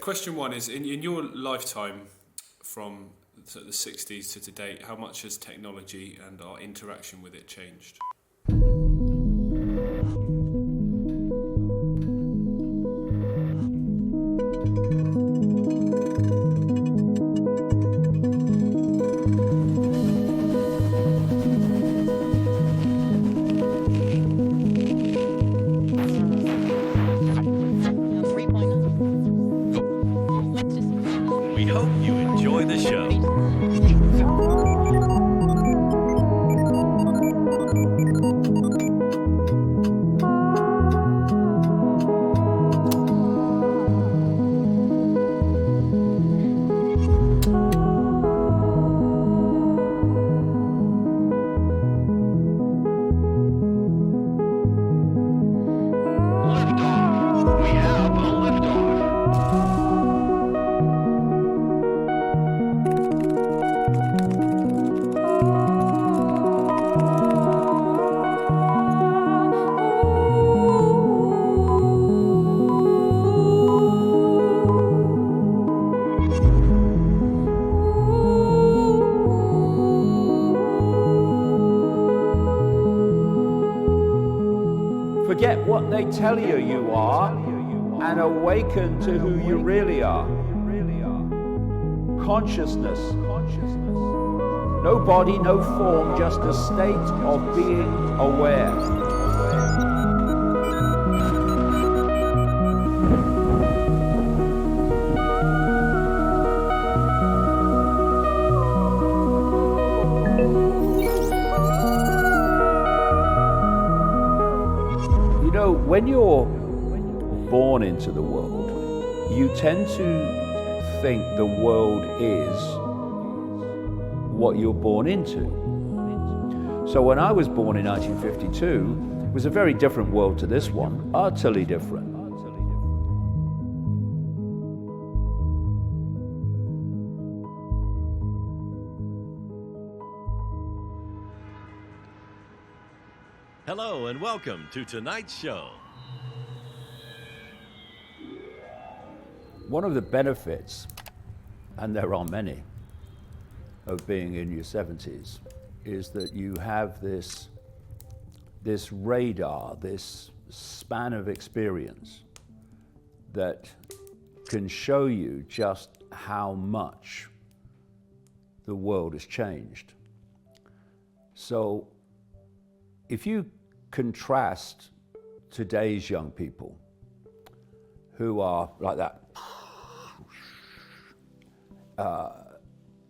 question one is, in your lifetime from sort of the 60s to date, how much has technology and our interaction with it changed? We hope you enjoy the show. Liftoff. We have a liftoff. Forget what they tell you you are and awaken to who you really are. Consciousness. No body, no form, just a state of being aware. When you're born into the world, you tend to think the world is what you're born into. So when I was born in 1952, it was a very different world to this one, utterly different. Hello and welcome to tonight's show. One of the benefits, and there are many, of being in your 70s is that you have this radar, this span of experience that can show you just how much the world has changed. So if you contrast today's young people who are like that,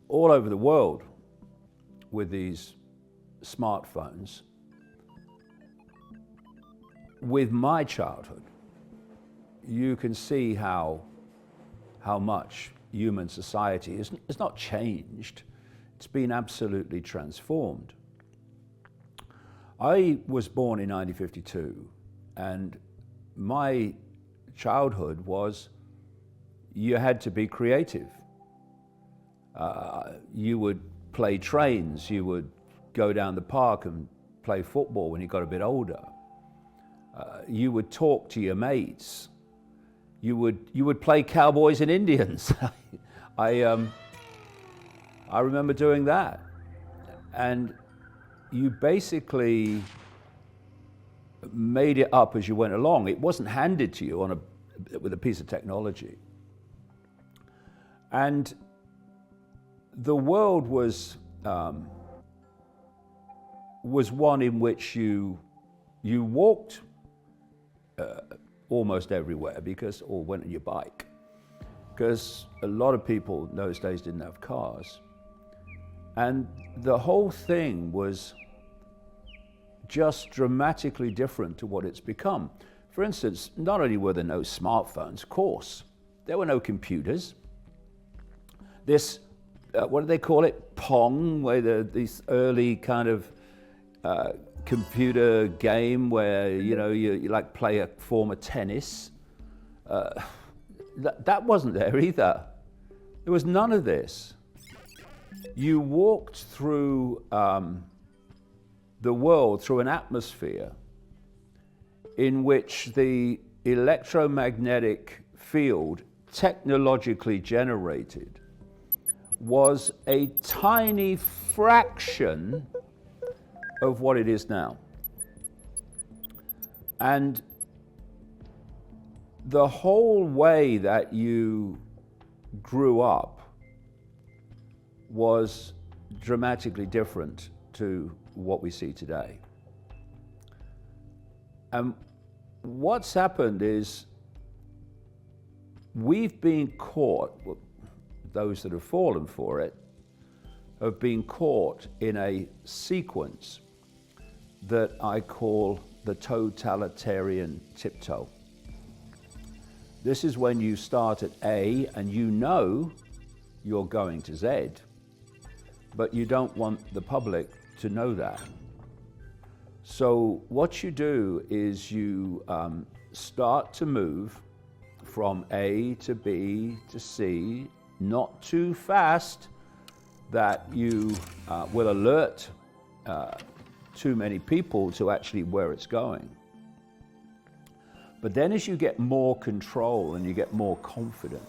all over the world with these smartphones, with my childhood, you can see how much human society is not changed, it's been absolutely transformed. I was born in 1952, and my childhood was you had to be creative. You would play trains, you would go down the park and play football when you got a bit older. You would talk to your mates. You would play cowboys and Indians. I remember doing that. And you basically made it up as you went along. It wasn't handed to you with a piece of technology. And the world was one in which you walked almost everywhere or went on your bike, because a lot of people in those days didn't have cars. And the whole thing was just dramatically different to what it's become. For instance, not only were there no smartphones, of course, there were no computers. This, what do they call it? Pong, where this early kind of computer game where, you like play a form of tennis. That wasn't there either. There was none of this. You walked through the world through an atmosphere in which the electromagnetic field technologically generated was a tiny fraction of what it is now. And the whole way that you grew up was dramatically different to what we see today. And what's happened is we've been caught, those that have fallen for it, have been caught in a sequence that I call the totalitarian tiptoe. This is when you start at A and you know you're going to Z, but you don't want the public to know that. So what you do is you start to move from A to B to C, not too fast that you will alert too many people to actually where it's going. But then as you get more control and you get more confident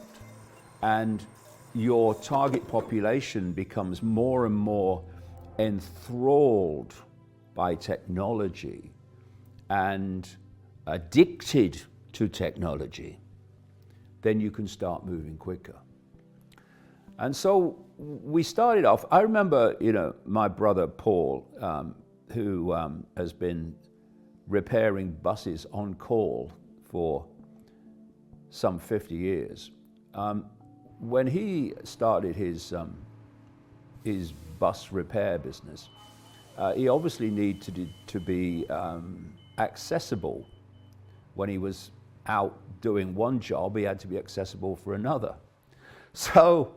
and your target population becomes more and more enthralled by technology and addicted to technology, then you can start moving quicker. And so we started off, I remember, my brother Paul, who has been repairing buses on call for some 50 years. When he started his bus repair business, he obviously needed to be accessible. When he was out doing one job, he had to be accessible for another. So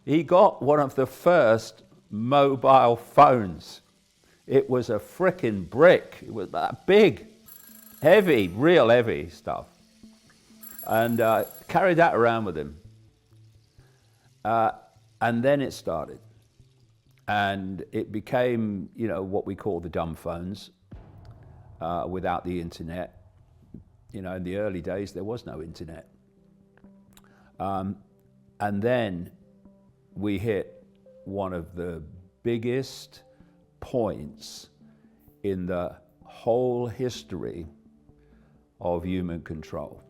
he got one of the first mobile phones. It was a frickin' brick. It was that big, heavy, real heavy stuff. And carried that around with him. And then it started. And it became, what we call the dumb phones without the internet. In the early days, there was no internet. And then we hit one of the biggest points in the whole history of human control,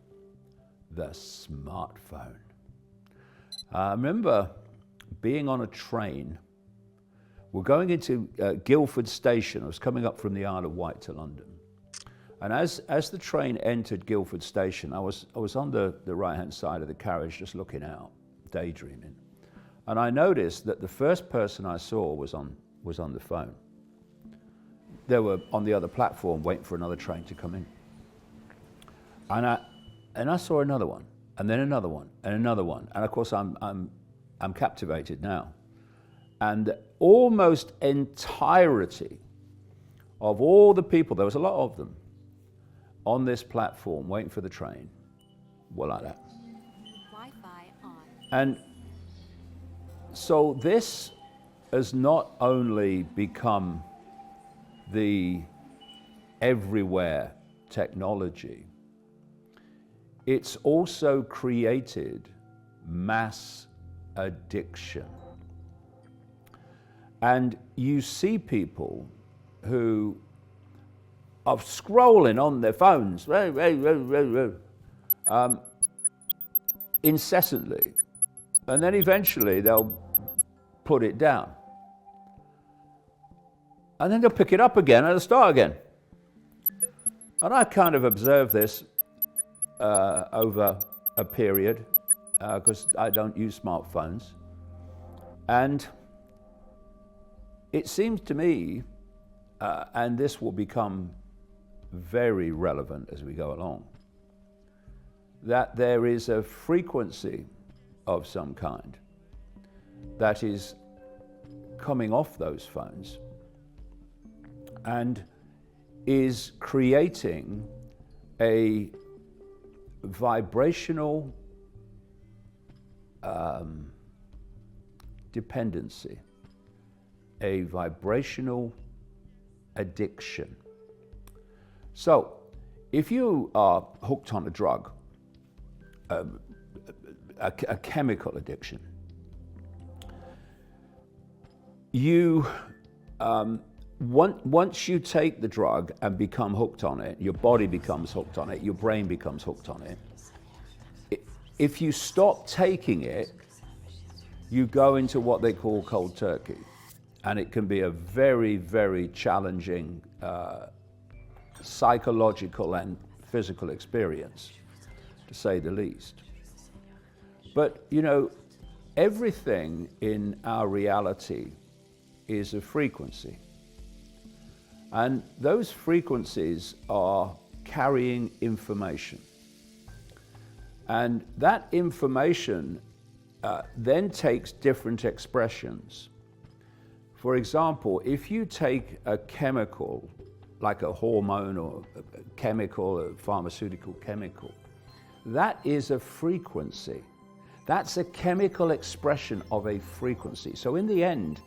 the smartphone. I remember being on a train. We're going into Guildford Station. I was coming up from the Isle of Wight to London. And as the train entered Guildford Station, I was on the right-hand side of the carriage just looking out, daydreaming. And I noticed that the first person I saw was on the phone. They were on the other platform waiting for another train to come in. And I saw another one, and then another one, and another one. And of course I'm captivated now. And almost entirety of all the people, there was a lot of them, on this platform waiting for the train were like that. Wi-Fi on. And so this has not only become the everywhere technology, it's also created mass addiction. And you see people who are scrolling on their phones incessantly, and then eventually they'll put it down. And then they'll pick it up again and it'll start again. And I kind of observed this over a period, because I don't use smartphones. And it seems to me, and this will become very relevant as we go along, that there is a frequency of some kind that is coming off those phones and is creating a vibrational dependency, a vibrational addiction. So, if you are hooked on a drug, a chemical addiction. You, once you take the drug and become hooked on it, your body becomes hooked on it, your brain becomes hooked on it. If you stop taking it, you go into what they call cold turkey. And it can be a very, very challenging psychological and physical experience, to say the least. But, you know, everything in our reality is a frequency. And those frequencies are carrying information. And that information then takes different expressions. For example, if you take a chemical, like a hormone or a chemical, a pharmaceutical chemical, that is a frequency. That's a chemical expression of a frequency. So in the end,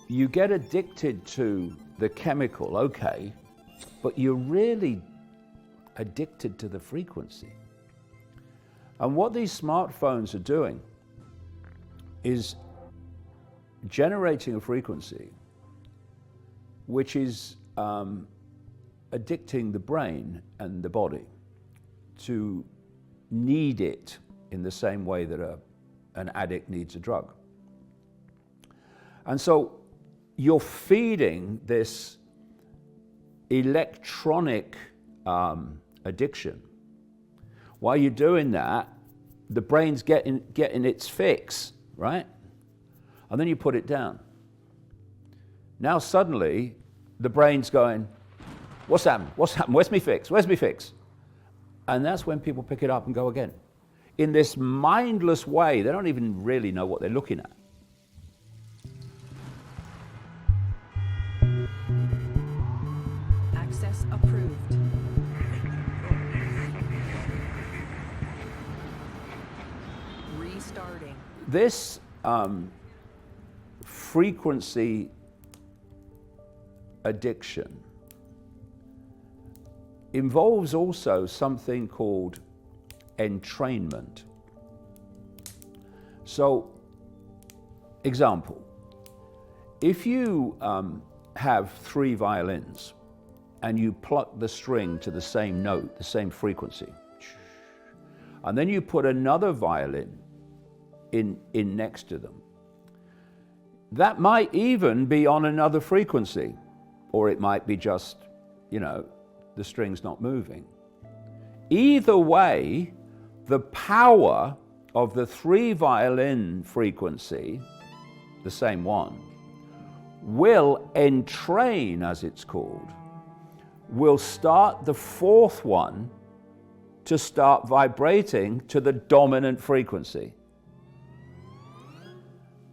you get addicted to the chemical, okay, but you're really addicted to the frequency. And what these smartphones are doing is generating a frequency which is addicting the brain and the body to need it in the same way that an addict needs a drug. And so you're feeding this electronic addiction. While you're doing that, the brain's getting its fix, right? And then you put it down. Now suddenly, the brain's going, what's happened? What's happened? Where's me fix? Where's me fix? And that's when people pick it up and go again. In this mindless way, they don't even really know what they're looking at. Access approved. Restarting. This frequency addiction involves also something called entrainment. So, example, if you have 3 violins and you pluck the string to the same note, the same frequency, and then you put another violin in next to them, that might even be on another frequency, or it might be just, you know, the string's not moving. Either way, the power of the 3 violin frequency, the same one, will entrain, as it's called, will start the 4th one to start vibrating to the dominant frequency.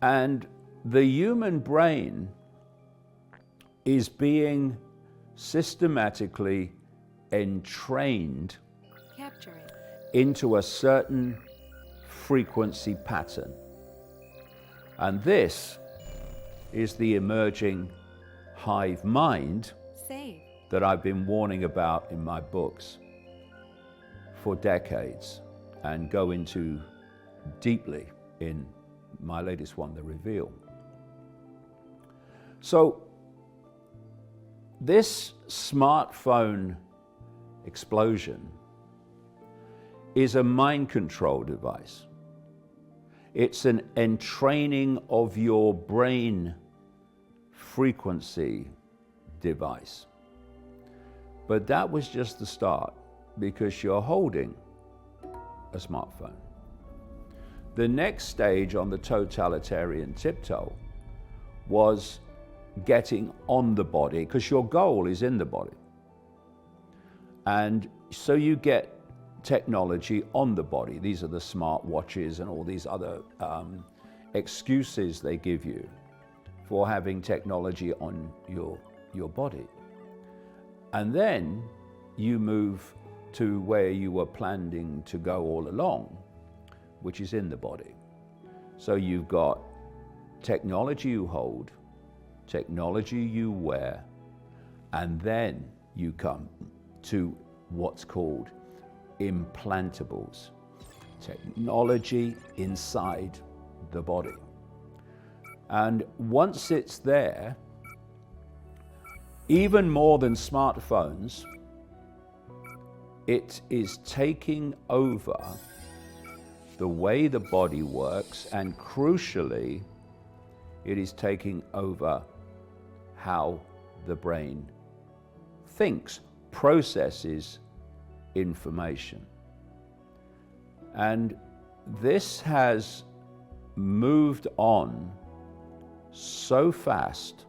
And the human brain is being systematically entrained Capture it. into a certain frequency pattern. And this is the emerging hive mind Save. that I've been warning about in my books for decades and go into deeply in my latest one, The Reveal. So this smartphone explosion is a mind control device. It's an entraining of your brain frequency device. But that was just the start, because you're holding a smartphone. The next stage on the totalitarian tiptoe was getting on the body, because your goal is in the body. And so you get technology on the body. These are the smart watches and all these other excuses they give you for having technology on your body. And then you move to where you were planning to go all along, which is in the body. So you've got technology you hold, technology you wear, and then you come to what's called implantables. technology inside the body. And once it's there, even more than smartphones, it is taking over the way the body works, and crucially, it is taking over how the brain thinks, processes information. And this has moved on so fast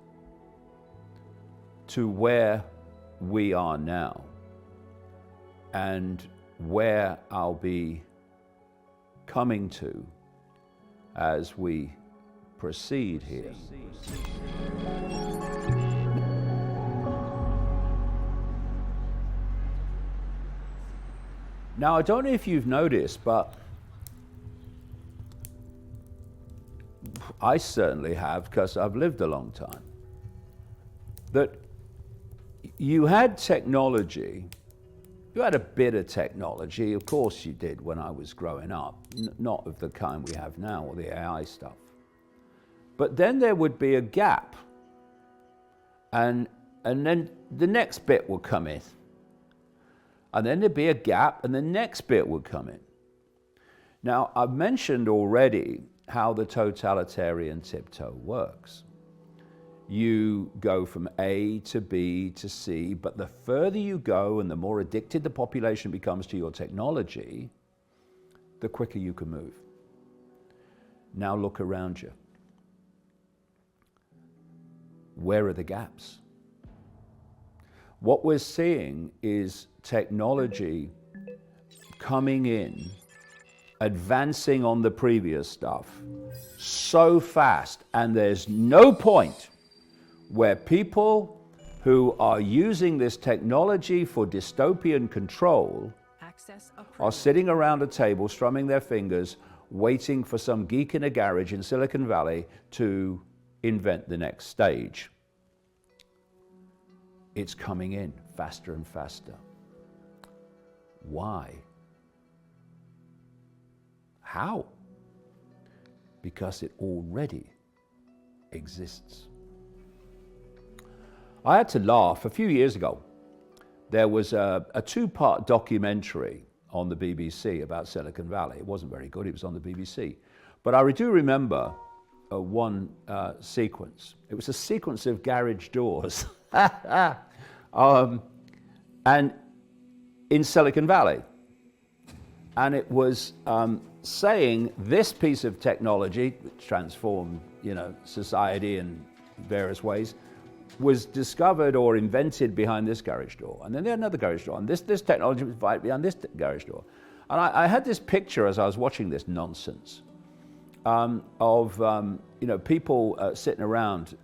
to where we are now, and where I'll be coming to as we proceed here. Now, I don't know if you've noticed, but I certainly have, because I've lived a long time, that you had technology. You had a bit of technology, of course you did when I was growing up, not of the kind we have now, or the AI stuff. But then there would be a gap, and then the next bit would come in. And then there'd be a gap, and the next bit would come in. Now, I've mentioned already how the totalitarian tiptoe works. You go from A to B to C, but the further you go and the more addicted the population becomes to your technology, the quicker you can move. Now look around you. Where are the gaps? What we're seeing is technology coming in, advancing on the previous stuff so fast, and there's no point where people who are using this technology for dystopian control are sitting around a table, strumming their fingers, waiting for some geek in a garage in Silicon Valley to invent the next stage. It's coming in faster and faster. Why? How? Because it already exists. I had to laugh. A few years ago, there was a two-part documentary on the BBC about Silicon Valley. It wasn't very good. It was on the BBC. But I do remember one sequence. It was a sequence of garage doors. And in Silicon Valley. And it was saying this piece of technology, which transformed, society in various ways, was discovered or invented behind this garage door. And then they had another garage door, and this technology was behind this garage door. And I had this picture as I was watching this nonsense of people sitting around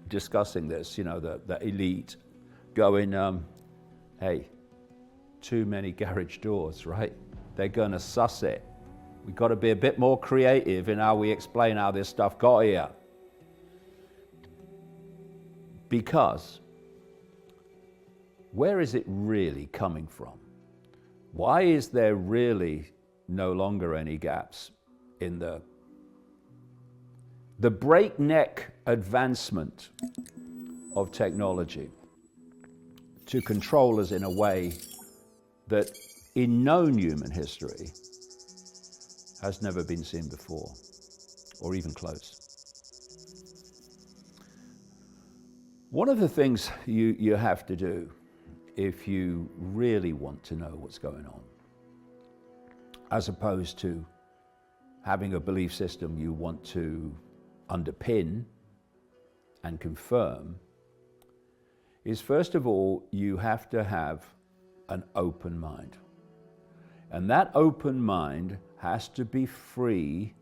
discussing this, the elite going, hey, too many garage doors, right? They're gonna suss it. We've got to be a bit more creative in how we explain how this stuff got here. Because where is it really coming from? Why is there really no longer any gaps in the breakneck advancement of technology to control us in a way that in known human history has never been seen before, or even close? One of the things you have to do if you really want to know what's going on, as opposed to having a belief system you want to underpin and confirm, is first of all, you have to have an open mind. And that open mind has to be free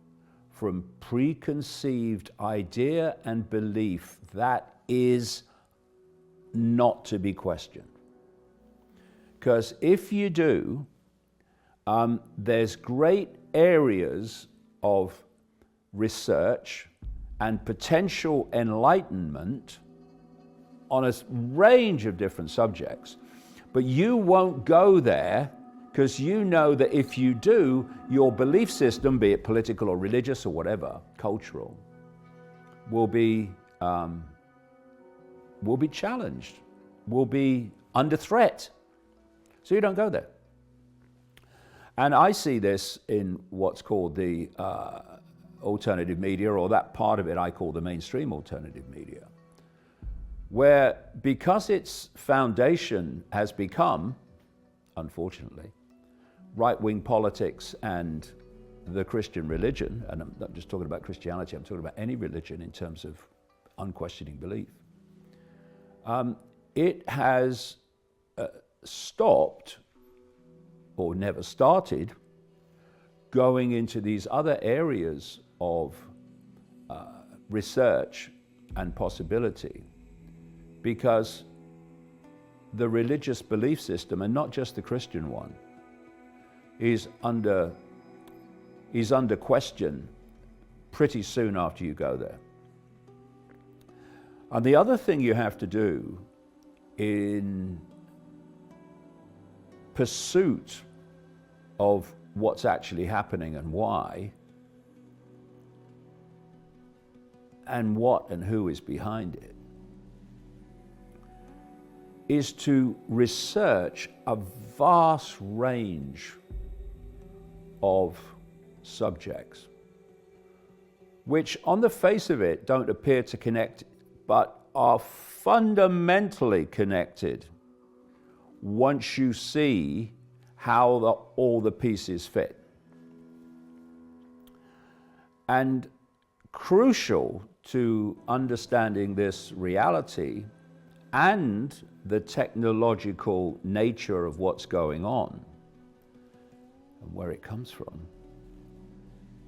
from preconceived idea and belief that is not to be questioned. Because if you do, there's great areas of research and potential enlightenment on a range of different subjects, but you won't go there Because you know that if you do, your belief system, be it political or religious or whatever, cultural, will be challenged, will be under threat. So you don't go there. And I see this in what's called the alternative media, or that part of it I call the mainstream alternative media, where because its foundation has become, unfortunately, right-wing politics and the Christian religion, and I'm not just talking about Christianity, I'm talking about any religion in terms of unquestioning belief, it has stopped, or never started, going into these other areas of research and possibility, because the religious belief system, and not just the Christian one, is under question pretty soon after you go there. And the other thing you have to do in pursuit of what's actually happening and why, and what and who is behind it, is to research a vast range of subjects, which on the face of it don't appear to connect, but are fundamentally connected once you see how all the pieces fit. And crucial to understanding this reality and the technological nature of what's going on and where it comes from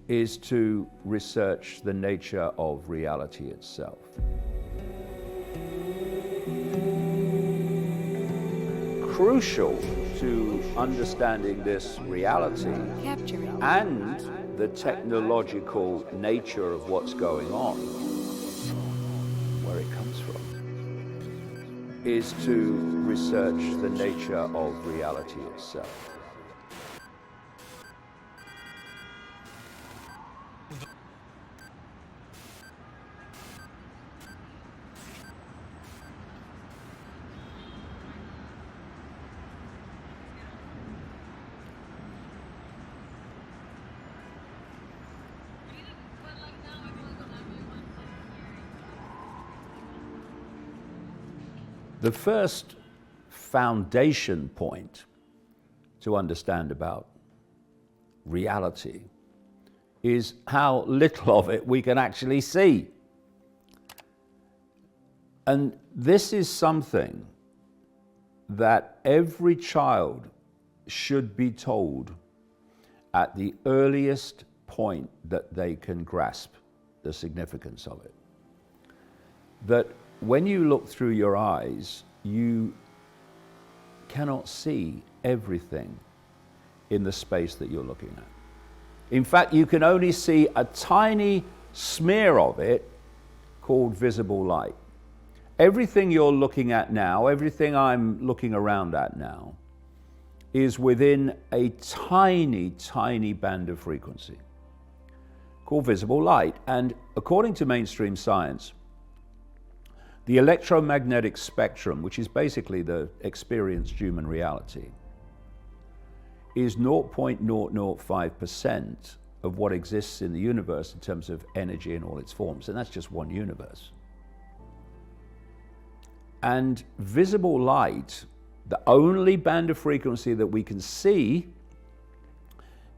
is to research the nature of reality itself. Crucial to understanding this reality Capturing. and the technological nature of what's going on, where it comes from, is to research the nature of reality itself. The first foundation point to understand about reality is how little of it we can actually see. And this is something that every child should be told at the earliest point that they can grasp the significance of it. That when you look through your eyes, you cannot see everything in the space that you're looking at. In fact, you can only see a tiny smear of it called visible light. Everything you're looking at now, everything I'm looking around at now, is within a tiny, tiny band of frequency called visible light. And according to mainstream science, the electromagnetic spectrum, which is basically the experienced human reality, is 0.005% of what exists in the universe in terms of energy in all its forms. And that's just one universe. And visible light, the only band of frequency that we can see,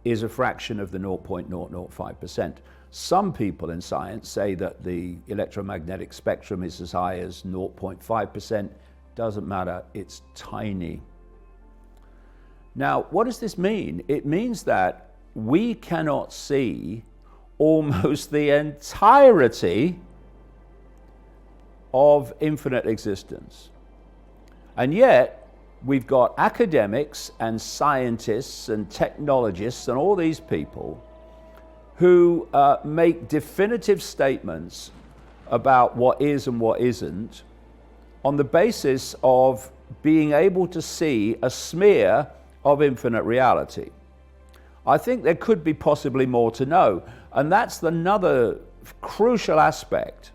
is a fraction of the 0.005%. Some people in science say that the electromagnetic spectrum is as high as 0.5%. Doesn't matter, it's tiny. Now, what does this mean? It means that we cannot see almost the entirety of infinite existence. And yet, we've got academics and scientists and technologists and all these people who make definitive statements about what is and what isn't on the basis of being able to see a smear of infinite reality. I think there could be possibly more to know, and that's another crucial aspect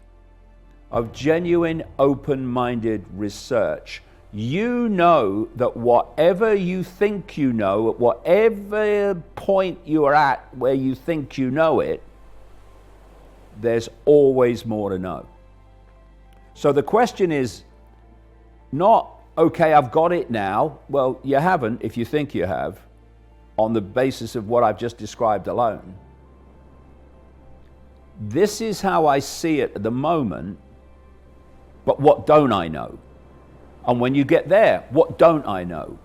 of genuine open-minded research. You know that whatever you think you know, at whatever point you are at where you think you know it, there's always more to know. So the question is not, okay, I've got it now. Well, you haven't if you think you have, on the basis of what I've just described alone. This is how I see it at the moment, but what don't I know? And when you get there, what don't I know?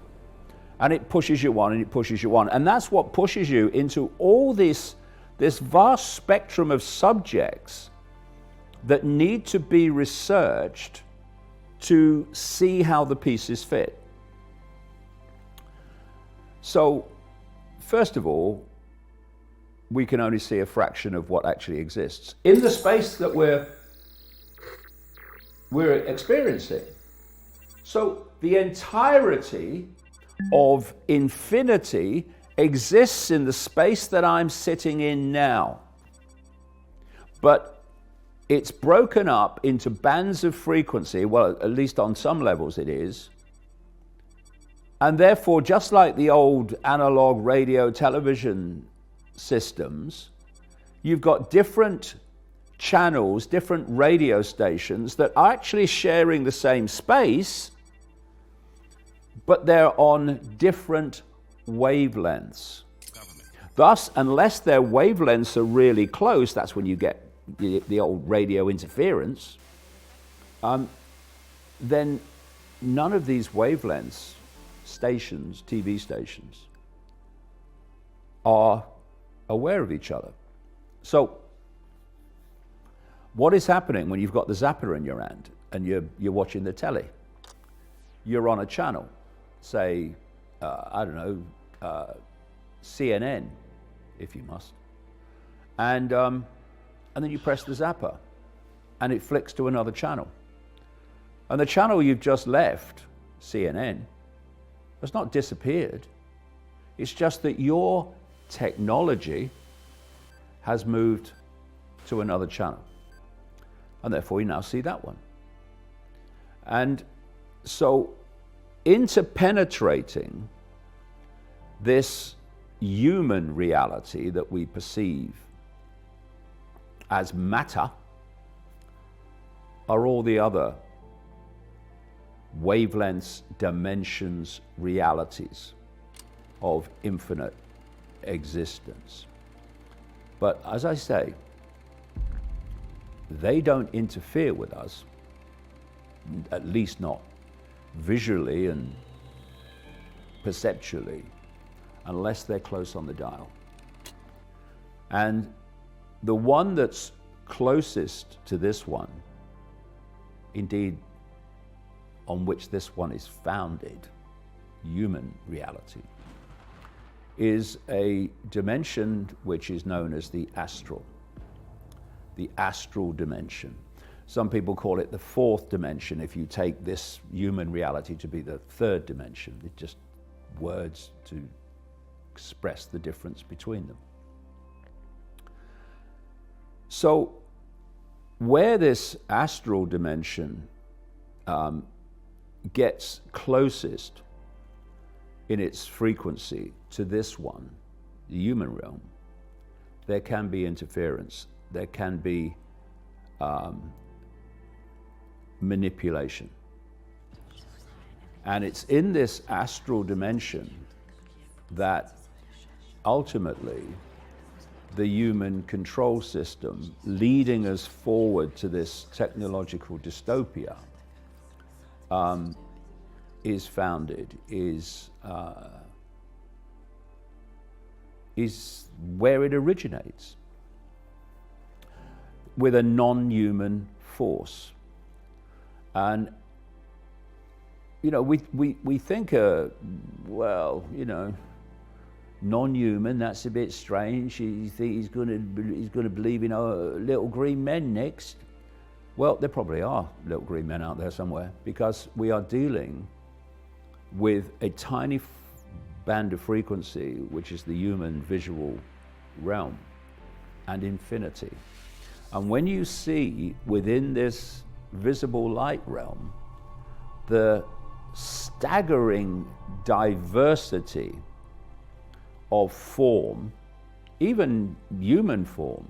And it pushes you on and it pushes you on. And that's what pushes you into all this vast spectrum of subjects that need to be researched to see how the pieces fit. So, first of all, we can only see a fraction of what actually exists in the space that we're experiencing. So the entirety of infinity exists in the space that I'm sitting in now. But it's broken up into bands of frequency, well, at least on some levels it is. And therefore, just like the old analog radio television systems, you've got different channels, different radio stations that are actually sharing the same space, but they're on different wavelengths. Thus, unless their wavelengths are really close, that's when you get the old radio interference, then none of these wavelengths, stations, TV stations, are aware of each other. So, what is happening when you've got the zapper in your hand and you're watching the telly? You're on a channel, say, CNN, if you must, and then you press the zapper, and it flicks to another channel. And the channel you've just left, CNN, has not disappeared. It's just that your technology has moved to another channel. And therefore you now see that one. And so interpenetrating this human reality that we perceive as matter are all the other wavelengths, dimensions, realities of infinite existence. But as I say, they don't interfere with us, at least not visually and perceptually, unless they're close on the dial. And the one that's closest to this one, indeed on which this one is founded, human reality, is a dimension which is known as the astral dimension. Some people call it the fourth dimension if you take this human reality to be the third dimension. It's just words to express the difference between them. So where this astral dimension gets closest in its frequency to this one, the human realm, there can be interference, there can be manipulation. And it's in this astral dimension that ultimately the human control system leading us forward to this technological dystopia is founded, is where it originates, with a non-human force. And you know, we think, well, you know, non-human, that's a bit strange. You think he's going to believe in little green men next? Well, there probably are little green men out there somewhere, because we are dealing with a tiny band of frequency, which is the human visual realm, and infinity. And when you see within this visible light realm the staggering diversity of form, even human form,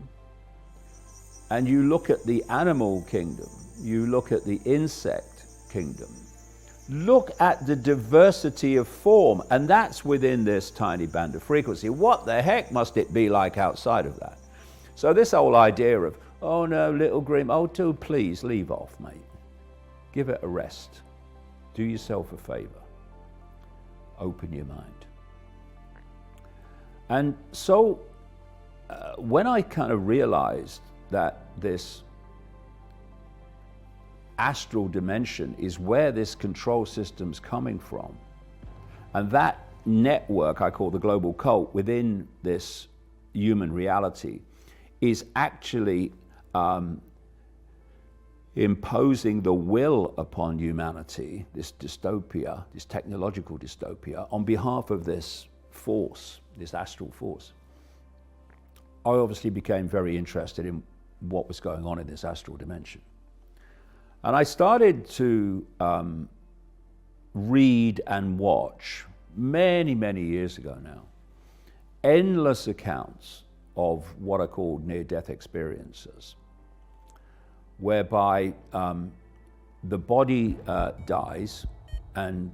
and you look at the animal kingdom, you look at the insect kingdom, look at the diversity of form, and that's within this tiny band of frequency. What the heck must it be like outside of that? So this whole idea of, oh no, little green, oh do please leave off, mate. Give it a rest. Do yourself a favor. Open your mind. And so when I kind of realized that this astral dimension is where this control system's coming from, and that network I call the global cult within this human reality is actually imposing the will upon humanity, this dystopia, this technological dystopia, on behalf of this force, this astral force. I obviously became very interested in what was going on in this astral dimension. And I started to read and watch, many, many years ago now, endless accounts of what are called near-death experiences, whereby the body dies, and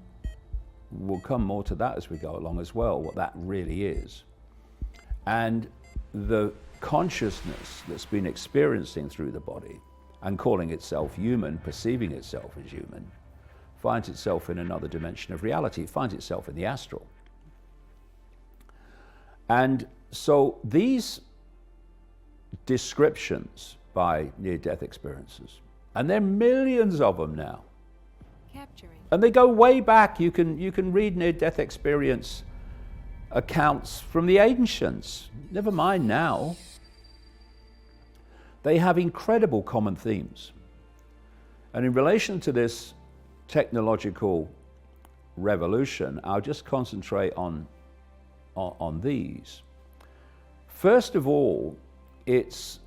we'll come more to that as we go along as well, what that really is. And the consciousness that's been experiencing through the body and calling itself human, perceiving itself as human, finds itself in another dimension of reality. It finds itself in the astral. And so these descriptions by near-death experiences, and there are millions of them now, Capturing. and they go way back. You can read near-death experience accounts from the ancients, never mind now. They have incredible common themes. And in relation to this technological revolution, I'll just concentrate on these. First of all, it's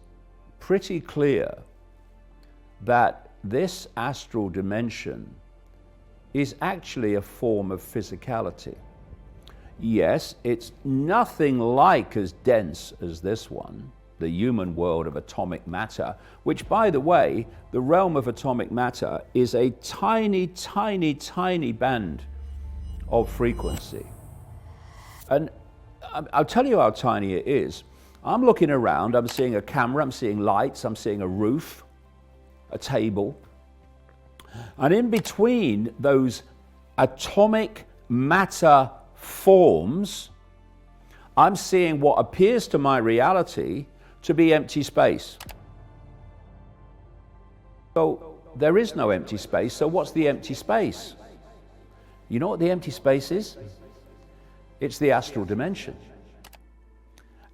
pretty clear that this astral dimension is actually a form of physicality. Yes, it's nothing like as dense as this one, the human world of atomic matter, which, by the way, the realm of atomic matter is a tiny, tiny, tiny band of frequency. And I'll tell you how tiny it is. I'm looking around, I'm seeing a camera, I'm seeing lights, I'm seeing a roof, a table. And in between those atomic matter forms, I'm seeing what appears to my reality to be empty space. So there is no empty space, so what's the empty space? You know what the empty space is? It's the astral dimension.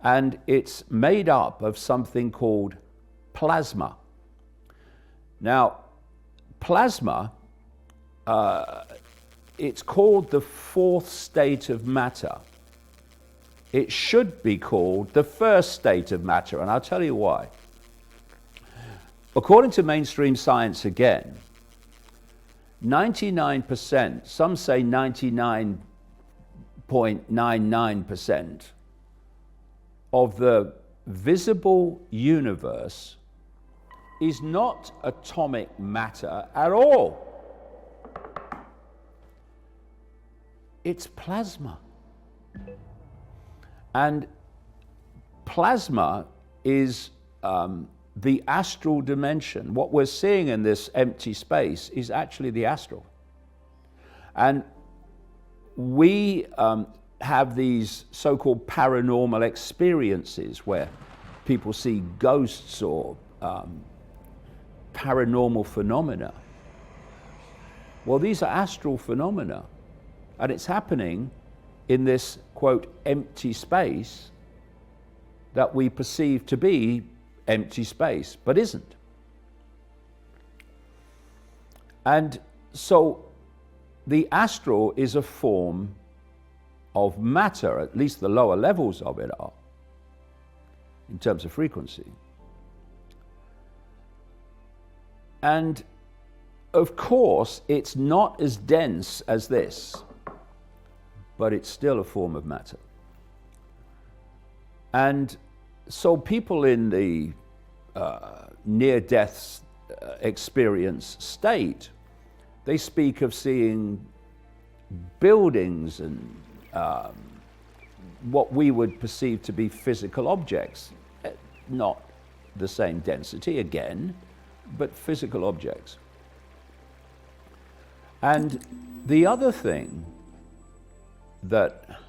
And it's made up of something called plasma. Now, plasma, it's called the fourth state of matter. It should be called the first state of matter, and I'll tell you why. According to mainstream science again, 99%, some say 99.99% of the visible universe is not atomic matter at all. It's plasma. And plasma is the astral dimension. What we're seeing in this empty space is actually the astral. And we have these so-called paranormal experiences where people see ghosts or paranormal phenomena. Well, these are astral phenomena, and it's happening in this, quote, empty space that we perceive to be empty space, but isn't. And so the astral is a form of matter, at least the lower levels of it are, in terms of frequency. And of course, it's not as dense as this, but it's still a form of matter. And so people in the near-death experience state, they speak of seeing buildings and what we would perceive to be physical objects, not the same density again, but physical objects. And the other thing that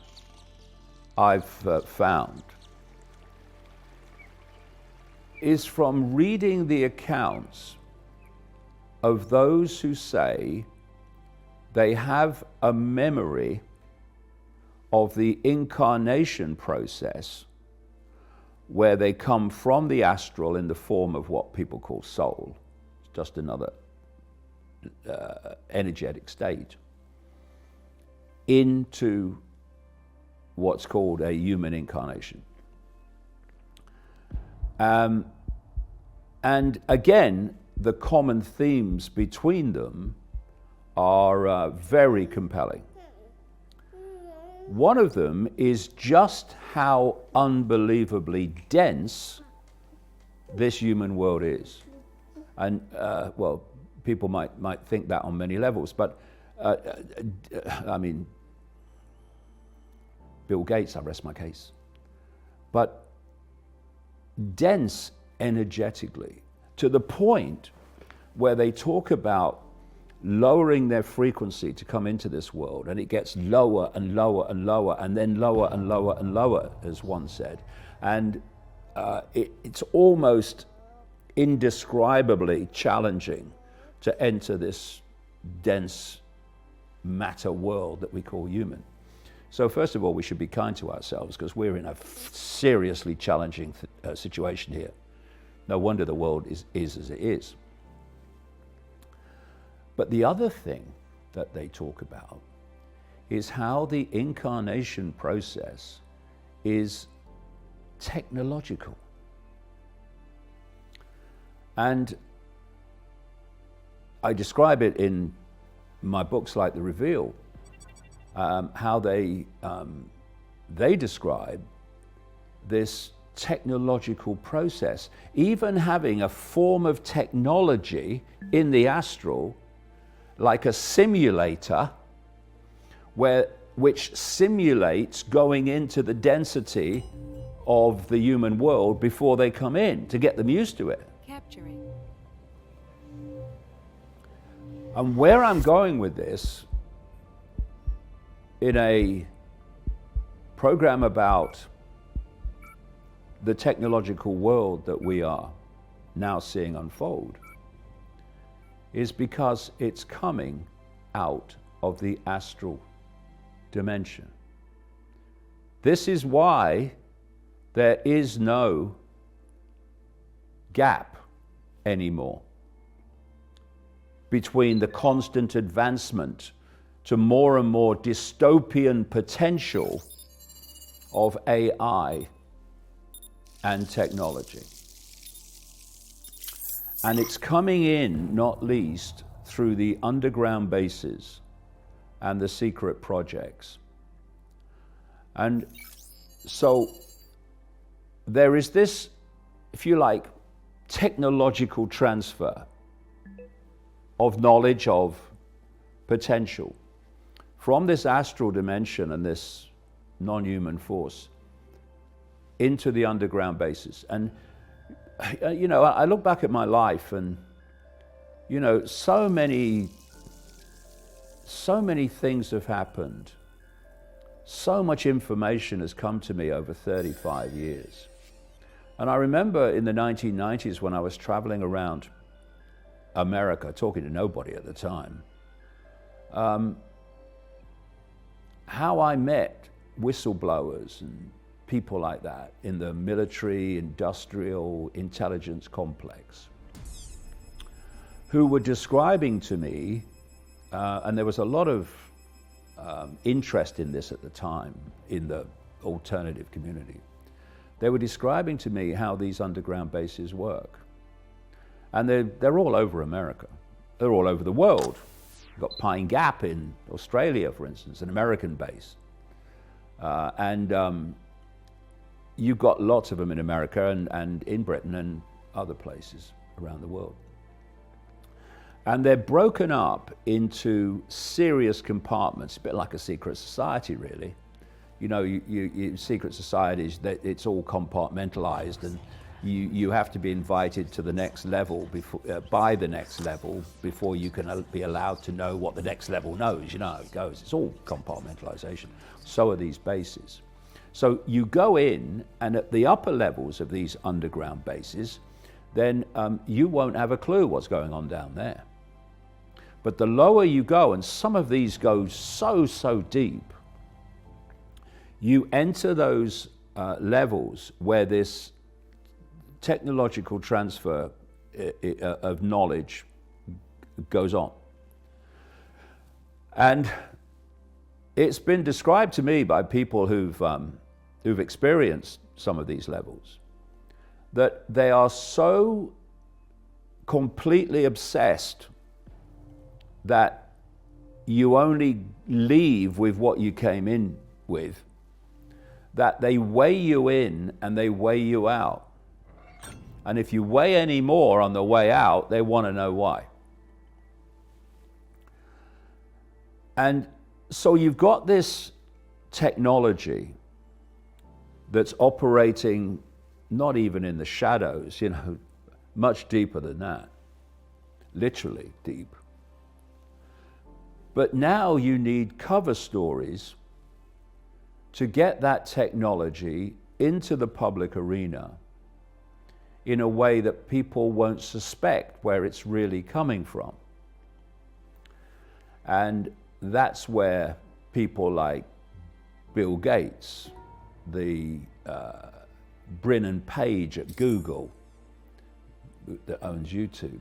I've found is from reading the accounts of those who say they have a memory of the incarnation process where they come from the astral in the form of what people call soul. It's just another energetic state into what's called a human incarnation. And again, the common themes between them are very compelling. One of them is just how unbelievably dense this human world is. And, well, people might think that on many levels, but, I mean, Bill Gates, I rest my case. But dense energetically, to the point where they talk about lowering their frequency to come into this world, and it gets lower and lower and lower, and then lower and lower and lower, as one said. And it's almost indescribably challenging to enter this dense matter world that we call human. So first of all, we should be kind to ourselves, because we're in a seriously challenging situation here. No wonder the world is as it is. But the other thing that they talk about is how the incarnation process is technological. And I describe it in my books like The Reveal, how they describe this technological process, even having a form of technology in the astral, like a simulator, which simulates going into the density of the human world before they come in, to get them used to it. Capturing. And where I'm going with this, in a program about the technological world that we are now seeing unfold, is because it's coming out of the astral dimension. This is why there is no gap anymore between the constant advancement to more and more dystopian potential of AI and technology. And it's coming in, not least, through the underground bases and the secret projects. And so there is this, if you like, technological transfer of knowledge, of potential, from this astral dimension and this non-human force into the underground bases. And you know, I look back at my life, and you know, so many things have happened. So much information has come to me over 35 years. And I remember in the 1990s when I was traveling around America, talking to nobody at the time, how I met whistleblowers and people like that in the military, industrial, intelligence complex, who were describing to me, and there was a lot of interest in this at the time in the alternative community, they were describing to me how these underground bases work. And they're all over America. They're all over the world. You've got Pine Gap in Australia, for instance, an American base. You've got lots of them in America and in Britain and other places around the world. And they're broken up into serious compartments, a bit like a secret society, really. You know, secret societies, it's all compartmentalized, and you have to be invited to the next level by the next level before you can be allowed to know what the next level knows. You know how it goes. It's all compartmentalization. So are these bases. So you go in, and at the upper levels of these underground bases, then you won't have a clue what's going on down there. But the lower you go, and some of these go so deep, you enter those levels where this technological transfer of knowledge goes on. And it's been described to me by people who've experienced some of these levels that they are so completely obsessed that you only leave with what you came in with, that they weigh you in and they weigh you out. And if you weigh any more on the way out, they want to know why. And so you've got this technology that's operating not even in the shadows, you know, much deeper than that, literally deep. But now you need cover stories to get that technology into the public arena in a way that people won't suspect where it's really coming from. And that's where people like Bill Gates, the Brin and Page at Google that owns YouTube,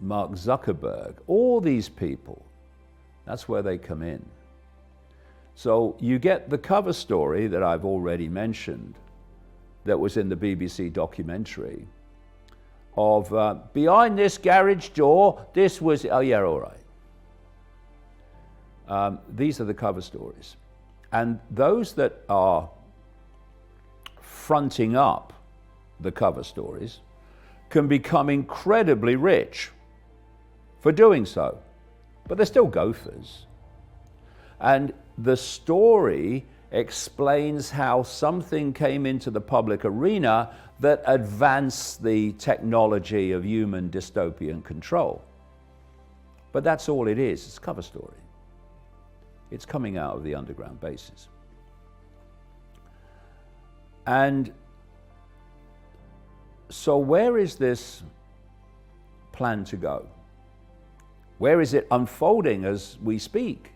Mark Zuckerberg, all these people, that's where they come in. So you get the cover story that I've already mentioned that was in the BBC documentary of behind this garage door, this was, oh yeah, all right. These are the cover stories. And those that are fronting up the cover stories can become incredibly rich for doing so. But they're still gophers. And the story explains how something came into the public arena that advanced the technology of human dystopian control. But that's all it is, it's a cover story. It's coming out of the underground bases. And so where is this plan to go? Where is it unfolding as we speak?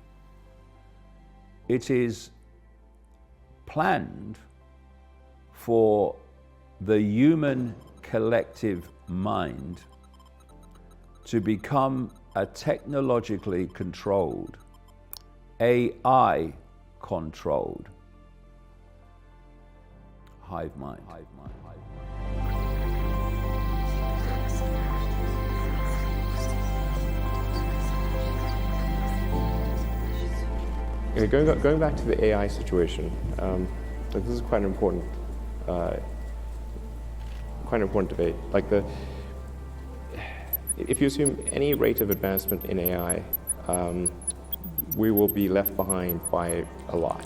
It is planned for the human collective mind to become a technologically controlled, AI controlled hive mind. Yeah, going back to the AI situation, like this is quite an important debate. Like if you assume any rate of advancement in AI, we will be left behind by a lot.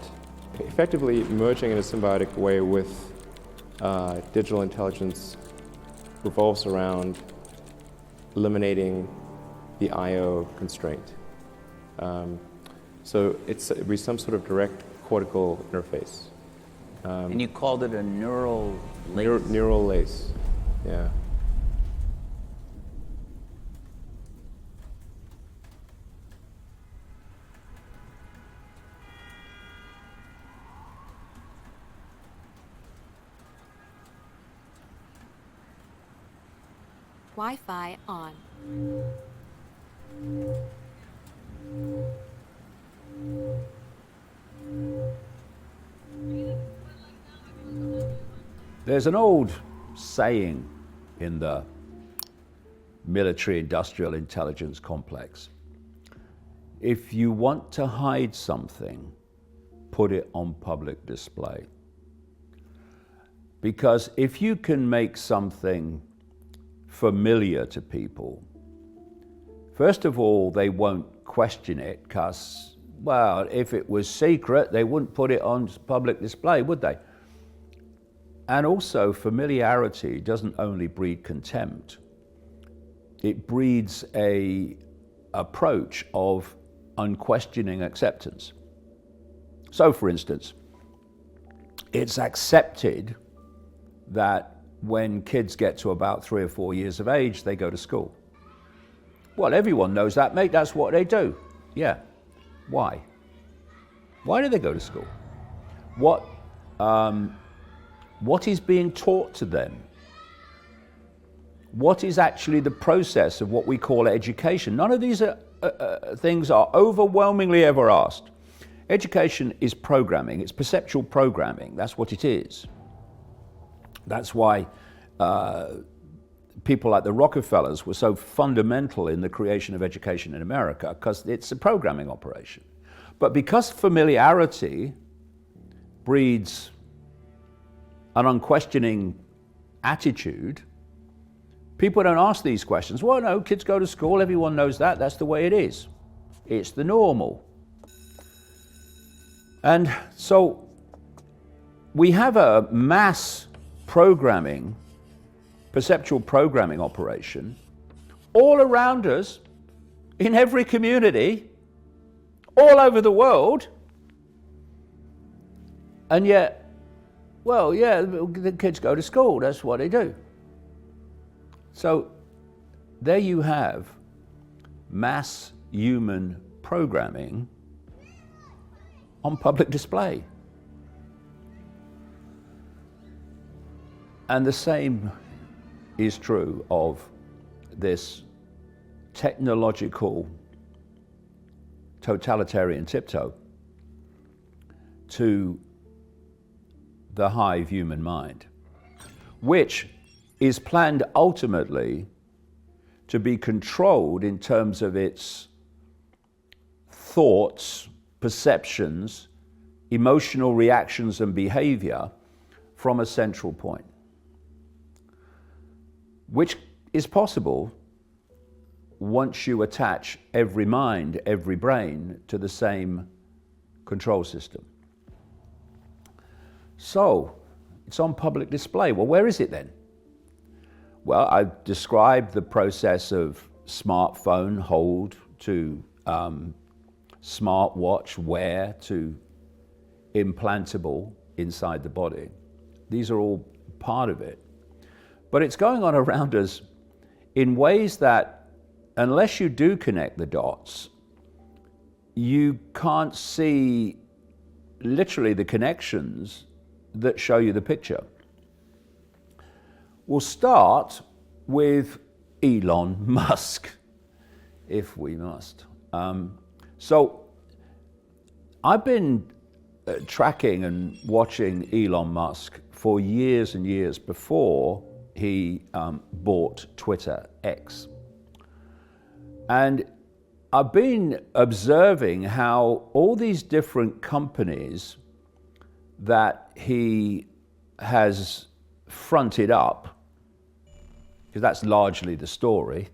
Effectively, merging in a symbiotic way with digital intelligence revolves around eliminating the I/O constraint. So it'd be some sort of direct cortical interface. And you called it a neural lace? Neural lace, yeah. Wi-Fi on. There's an old saying in the military industrial intelligence complex. If you want to hide something, put it on public display. Because if you can make something familiar to people, first of all, they won't question it because, well, if it was secret, they wouldn't put it on public display, would they? And also, familiarity doesn't only breed contempt. It breeds a approach of unquestioning acceptance. So, for instance, it's accepted that when kids get to about 3 or 4 years of age, they go to school. Well, everyone knows that, mate. That's what they do. Yeah. Why? Why do they go to school? What is being taught to them? What is actually the process of what we call education? None of these things are overwhelmingly ever asked. Education is programming. It's perceptual programming. That's what it is. That's why people like the Rockefellers were so fundamental in the creation of education in America, because it's a programming operation. But because familiarity breeds an unquestioning attitude, people don't ask these questions. Well, no, kids go to school, everyone knows that, that's the way it is. It's the normal. And so we have a mass programming, perceptual programming operation all around us, in every community, all over the world. And yet, well, yeah, the kids go to school, that's what they do. So there you have mass human programming on public display. And the same is true of this technological totalitarian tiptoe to the hive human mind, which is planned ultimately to be controlled in terms of its thoughts, perceptions, emotional reactions and behavior from a central point, which is possible once you attach every mind, every brain to the same control system. So, it's on public display. Well, where is it then? Well, I've described the process of smartphone hold to smartwatch wear to implantable inside the body. These are all part of it. But it's going on around us in ways that, unless you do connect the dots, you can't see literally the connections that show you the picture. We'll start with Elon Musk, if we must. So I've been tracking and watching Elon Musk for years and years before he bought Twitter X. And I've been observing how all these different companies that he has fronted up, because that's largely the story,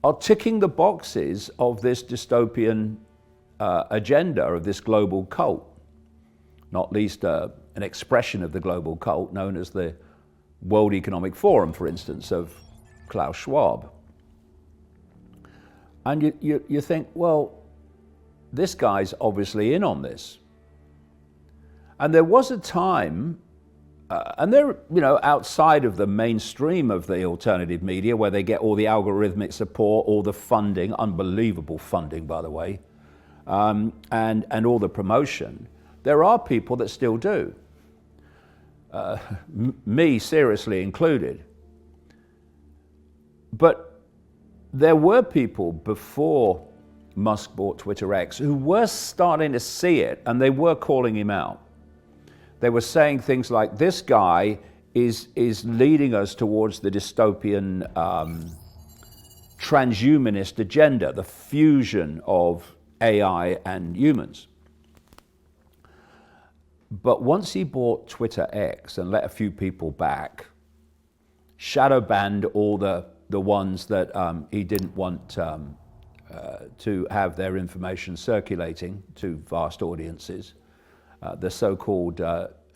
are ticking the boxes of this dystopian agenda of this global cult, not least an expression of the global cult known as the World Economic Forum, for instance, of Klaus Schwab. And you think, well, this guy's obviously in on this. And there was a time, and they're outside of the mainstream of the alternative media, where they get all the algorithmic support, all the funding, unbelievable funding, by the way, and all the promotion. There are people that still do, me seriously included. But there were people before Musk bought Twitter X who were starting to see it, and they were calling him out. They were saying things like, this guy is leading us towards the dystopian transhumanist agenda, the fusion of AI and humans. But once he bought Twitter X and let a few people back, shadow banned all the ones that he didn't want to have their information circulating to vast audiences, the so-called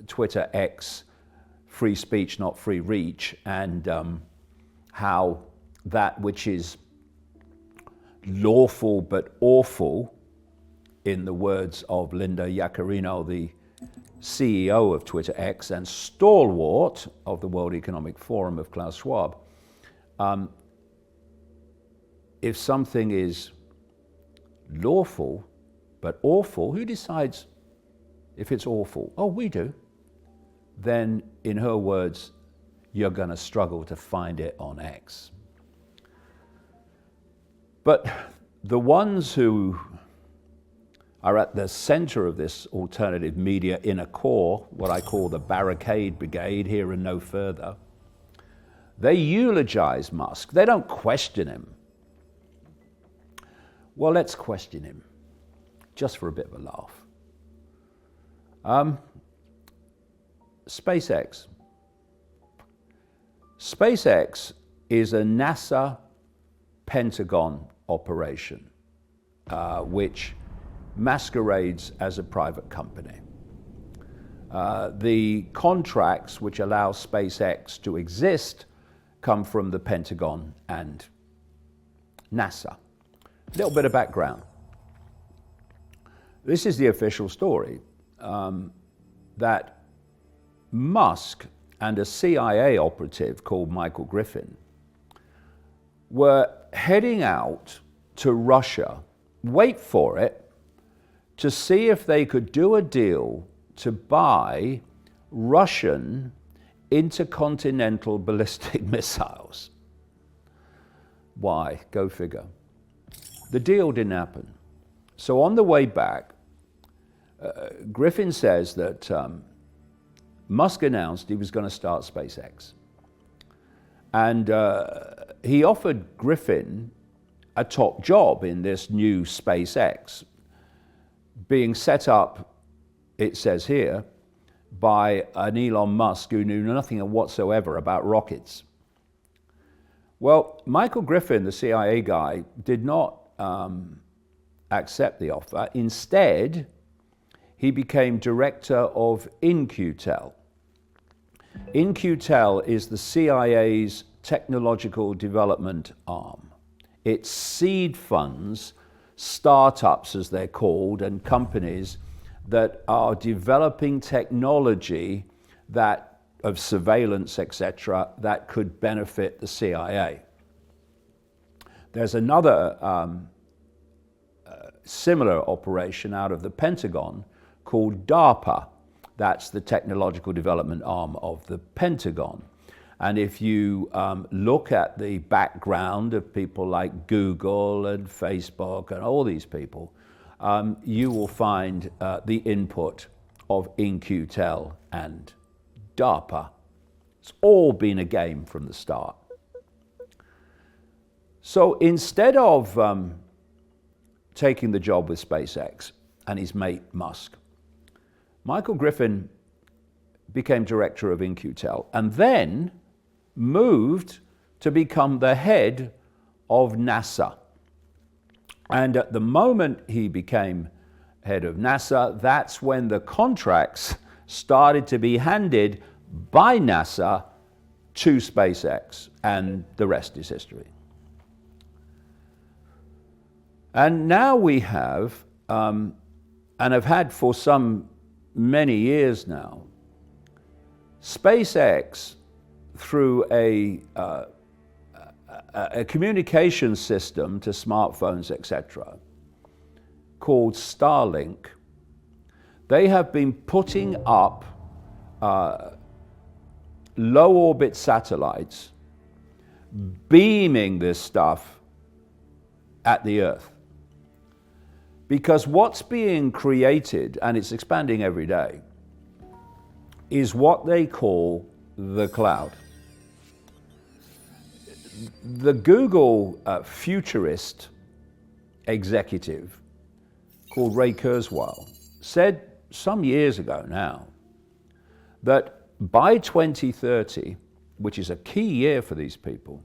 Twitter X free speech, not free reach, and how that which is lawful but awful, in the words of Linda Yaccarino, the CEO of Twitter X and stalwart of the World Economic Forum of Klaus Schwab, if something is lawful but awful, who decides if it's awful? Oh, we do. Then, in her words, you're going to struggle to find it on X. But the ones who are at the center of this alternative media inner core, what I call the barricade brigade, here and no further, they eulogize Musk. They don't question him. Well, let's question him, just for a bit of a laugh. SpaceX. SpaceX is a NASA Pentagon operation, which masquerades as a private company. The contracts which allow SpaceX to exist come from the Pentagon and NASA. A little bit of background. This is the official story, that Musk and a CIA operative called Michael Griffin were heading out to Russia, wait for it, to see if they could do a deal to buy Russian intercontinental ballistic missiles. Why? Go figure. The deal didn't happen. So on the way back, Griffin says that Musk announced he was going to start SpaceX. And he offered Griffin a top job in this new SpaceX, being set up, it says here, by an Elon Musk who knew nothing whatsoever about rockets. Well, Michael Griffin, the CIA guy, did not accept the offer. Instead, he became director of In-Q-Tel. In-Q-Tel is the CIA's technological development arm. It seed funds startups, as they're called, and companies that are developing technology that of surveillance, etc., that could benefit the CIA. There's another similar operation out of the Pentagon called DARPA. That's the technological development arm of the Pentagon. And if you look at the background of people like Google and Facebook and all these people, you will find the input of In-Q-Tel and DARPA. It's all been a game from the start. So instead of taking the job with SpaceX and his mate Musk, Michael Griffin became director of In-Q-Tel and then moved to become the head of NASA. And at the moment he became head of NASA, that's when the contracts started to be handed by NASA to SpaceX, and the rest is history. And now we have, and have had for many years now, SpaceX, through a communication system to smartphones, etc., called Starlink, they have been putting up low orbit satellites, beaming this stuff at the Earth. Because what's being created, and it's expanding every day, is what they call the cloud. The Google futurist executive called Ray Kurzweil said some years ago now that by 2030, which is a key year for these people,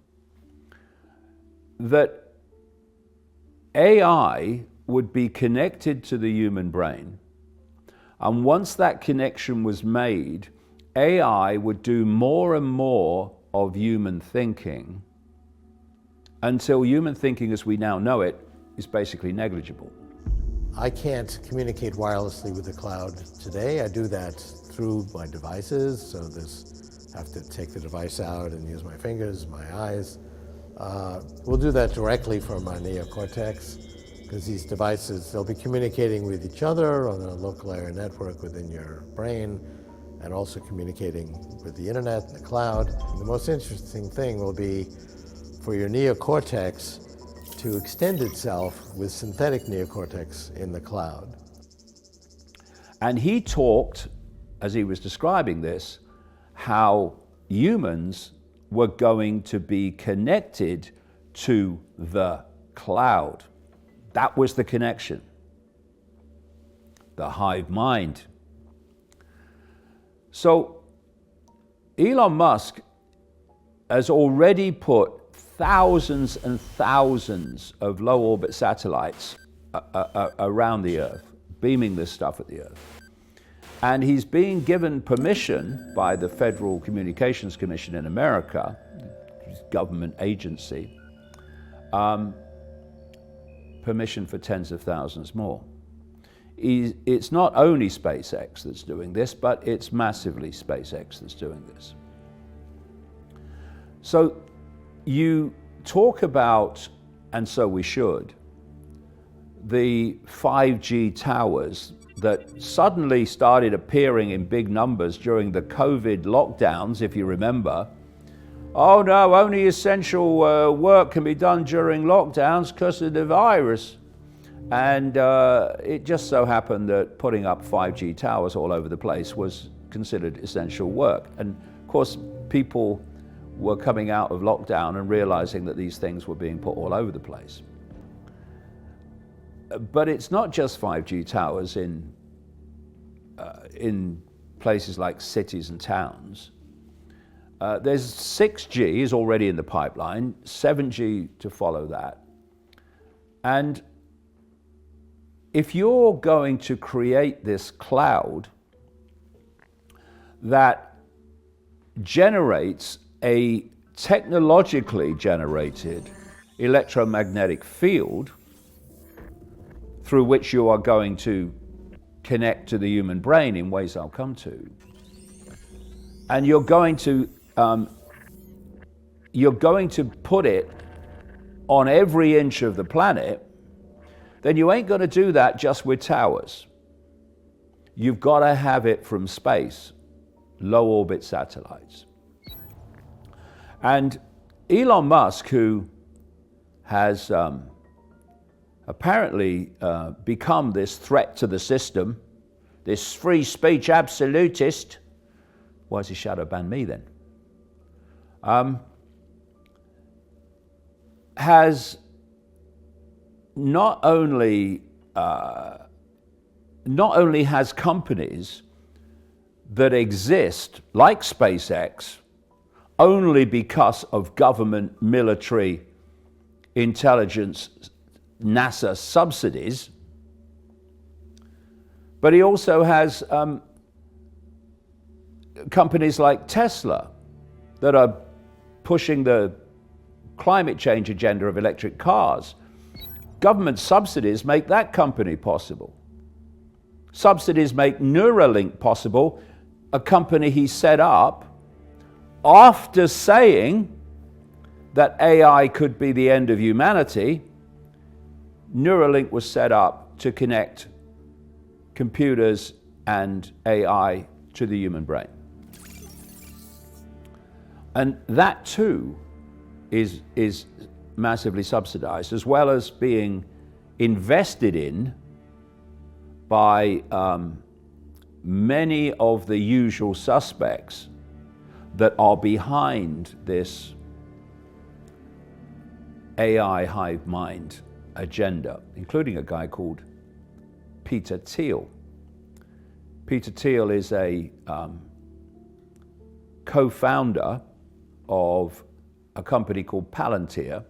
that AI would be connected to the human brain. And once that connection was made, AI would do more and more of human thinking until human thinking as we now know it is basically negligible. I can't communicate wirelessly with the cloud today. I do that through my devices, so I have to take the device out and use my fingers, my eyes. We'll do that directly from my neocortex, because these devices, they'll be communicating with each other on a local area network within your brain, and also communicating with the internet and the cloud. And the most interesting thing will be for your neocortex to extend itself with synthetic neocortex in the cloud. And he talked, as he was describing this, how humans were going to be connected to the cloud. That was the connection. The hive mind. So Elon Musk has already put thousands and thousands of low orbit satellites around the Earth, beaming this stuff at the Earth. And he's being given permission by the Federal Communications Commission in America, government agency, permission for tens of thousands more. It's not only SpaceX that's doing this, but it's massively SpaceX that's doing this. So you talk about, and so we should, the 5G towers that suddenly started appearing in big numbers during the COVID lockdowns, if you remember. Oh no, only essential work can be done during lockdowns because of the virus. And it just so happened that putting up 5G towers all over the place was considered essential work. And of course, people were coming out of lockdown and realizing that these things were being put all over the place. But it's not just 5G towers in places like cities and towns. There's 6G is already in the pipeline, 7G to follow that. And if you're going to create this cloud that generates a technologically generated electromagnetic field through which you are going to connect to the human brain in ways I'll come to, and you're going to put it on every inch of the planet, then you ain't going to do that just with towers. You've got to have it from space, low orbit satellites. And Elon Musk, who has apparently become this threat to the system, this free speech absolutist, why does he shadow ban me then? Has not only has companies that exist like SpaceX only because of government, military, intelligence, NASA subsidies, but he also has companies like Tesla that are pushing the climate change agenda of electric cars. Government subsidies make that company possible. Subsidies make Neuralink possible, a company he set up after saying that AI could be the end of humanity. Neuralink was set up to connect computers and AI to the human brain. And that too is massively subsidized, as well as being invested in by many of the usual suspects that are behind this AI hive mind agenda, including a guy called Peter Thiel. Peter Thiel is a co-founder of a company called Palantir,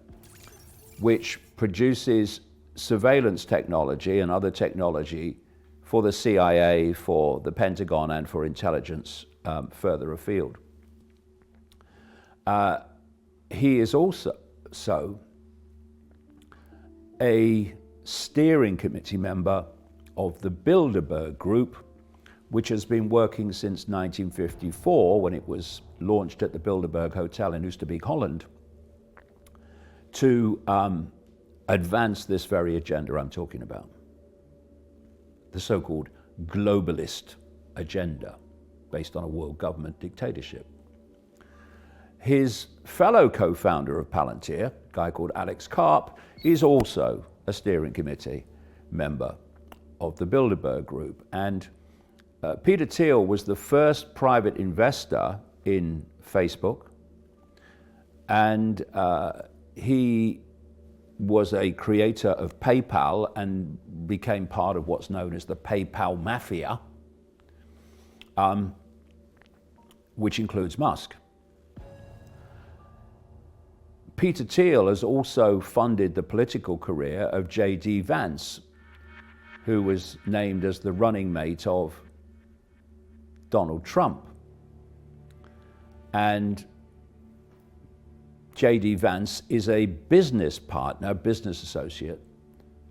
which produces surveillance technology and other technology for the CIA, for the Pentagon, and for intelligence further afield. He is also a steering committee member of the Bilderberg Group, which has been working since 1954, when it was launched at the Bilderberg Hotel in Oosterbeek, Holland, to advance this very agenda I'm talking about, the so-called globalist agenda based on a world government dictatorship. His fellow co-founder of Palantir, a guy called Alex Karp, is also a steering committee member of the Bilderberg Group. And Peter Thiel was the first private investor in Facebook, and he was a creator of PayPal and became part of what's known as the PayPal Mafia, which includes Musk. Peter Thiel has also funded the political career of J.D. Vance, who was named as the running mate of Donald Trump. And J.D. Vance is a business partner, business associate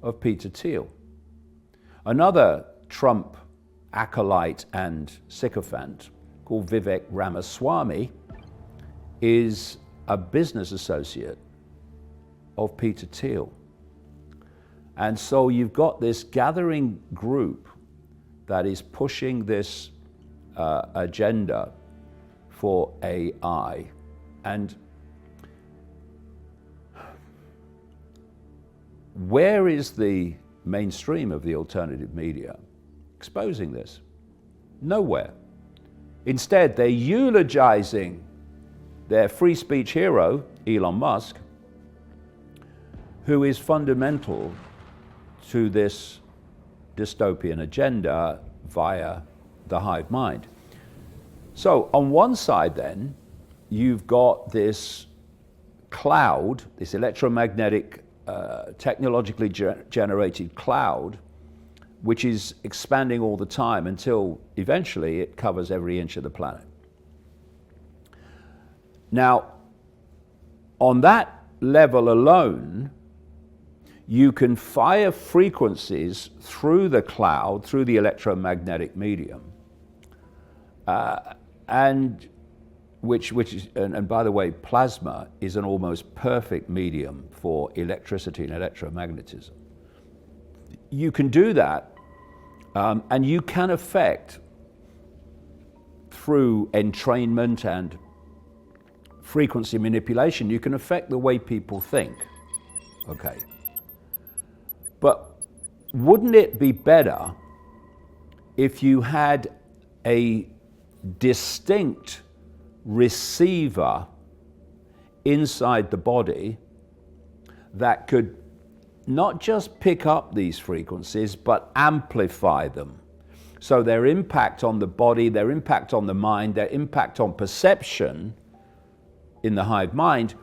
of Peter Thiel. Another Trump acolyte and sycophant called Vivek Ramaswamy is a business associate of Peter Thiel. And so you've got this gathering group that is pushing this agenda for AI. And where is the mainstream of the alternative media exposing this? Nowhere. Instead, they're eulogizing their free speech hero, Elon Musk, who is fundamental to this dystopian agenda via the hive mind. So on one side then, you've got this cloud, this electromagnetic, technologically generated cloud, which is expanding all the time until eventually it covers every inch of the planet. Now, on that level alone, you can fire frequencies through the cloud, through the electromagnetic medium, and by the way, plasma is an almost perfect medium for electricity and electromagnetism. You can do that, and you can affect, through entrainment and frequency manipulation, you can affect the way people think. Okay. But wouldn't it be better if you had a distinct receiver inside the body that could not just pick up these frequencies, but amplify them? So their impact on the body, their impact on the mind, their impact on perception in the hive mind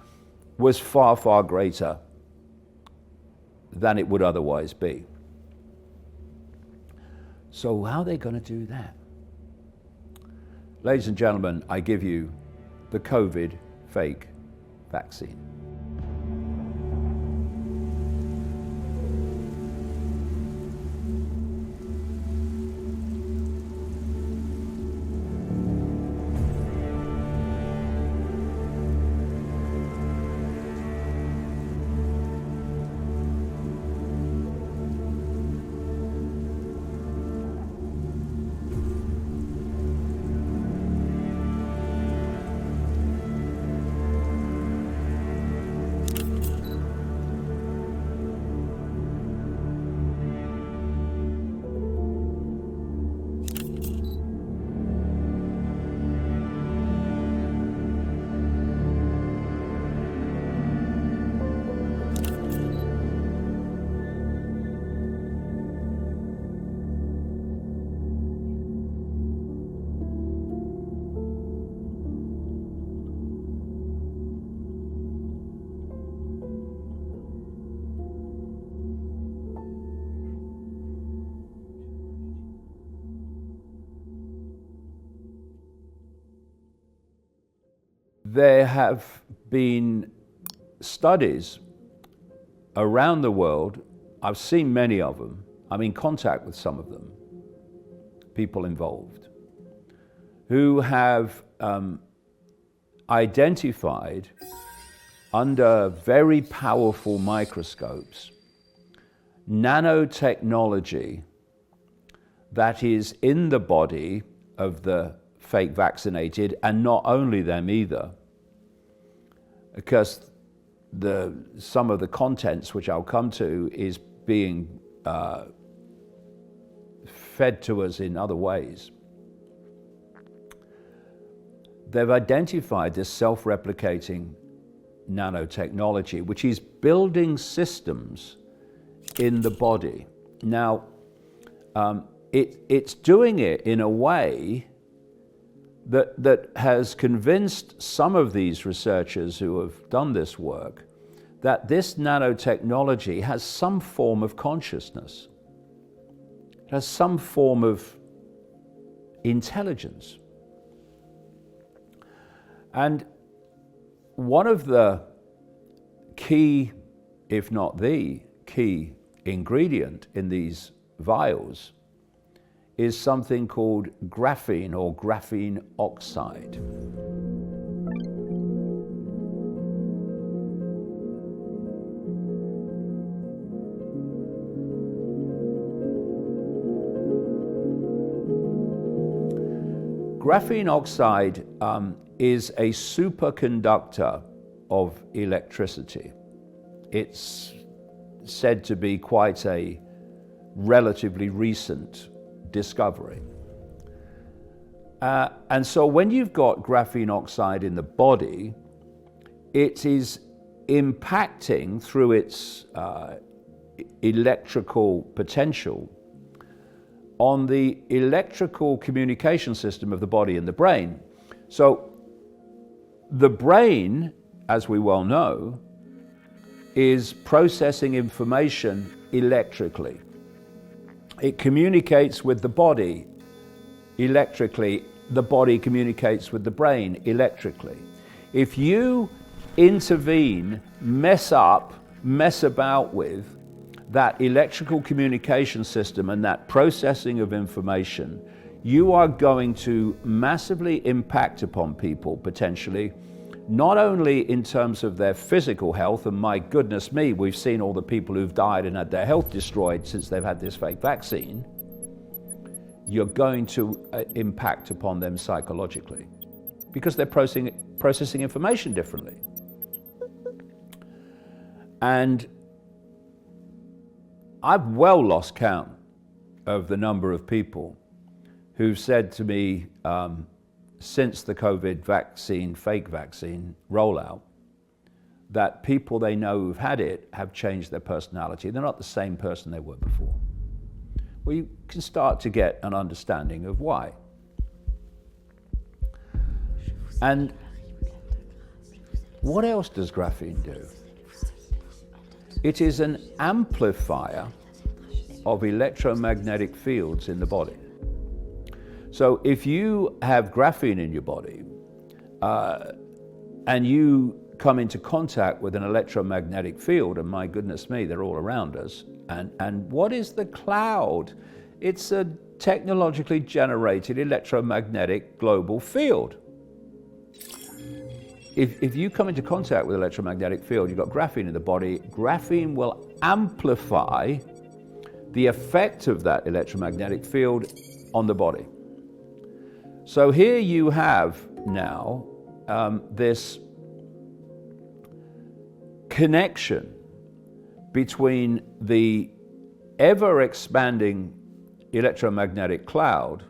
was far, far greater than it would otherwise be. So how are they going to do that? Ladies and gentlemen, I give you the COVID fake vaccine. there have been studies around the world. I've seen many of them. I'm in contact with some of them, people involved, who have identified under very powerful microscopes nanotechnology that is in the body of the fake vaccinated, and not only them either, because some of the contents, which I'll come to, is being fed to us in other ways. They've identified this self-replicating nanotechnology, which is building systems in the body. Now, it's doing it in a way that has convinced some of these researchers who have done this work that this nanotechnology has some form of consciousness. It has some form of intelligence. And one of the key, if not the key ingredient in these vials is something called graphene or graphene oxide. Graphene oxide is a superconductor of electricity. It's said to be quite a relatively recent discovery. And so when you've got graphene oxide in the body, it is impacting through its electrical potential on the electrical communication system of the body and the brain. So the brain, as we well know, is processing information electrically. It communicates with the body electrically. The body communicates with the brain electrically. If you intervene, mess about with that electrical communication system and that processing of information, you are going to massively impact upon people potentially, not only in terms of their physical health, and my goodness me, we've seen all the people who've died and had their health destroyed since they've had this fake vaccine. You're going to impact upon them psychologically because they're processing information differently. And I've well lost count of the number of people who've said to me since the COVID vaccine, fake vaccine rollout, that people they know who've had it have changed their personality. They're not the same person they were before. Well, you can start to get an understanding of why. And what else does graphene do? It is an amplifier of electromagnetic fields in the body. So if you have graphene in your body and you come into contact with an electromagnetic field, and my goodness me, they're all around us. And what is the cloud? It's a technologically generated electromagnetic global field. If you come into contact with electromagnetic field, you've got graphene in the body, graphene will amplify the effect of that electromagnetic field on the body. So here you have now this connection between the ever-expanding electromagnetic cloud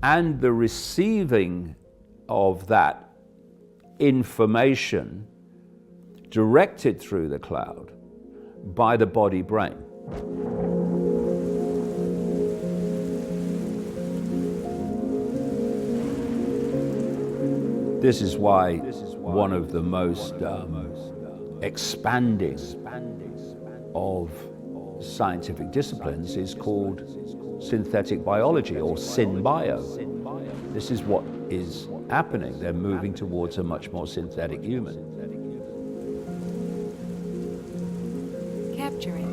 and the receiving of that information directed through the cloud by the body-brain. This is why one of the most expanding of scientific disciplines is called synthetic biology, or synbio. This is what is happening. They're moving towards a much more synthetic human. Capturing.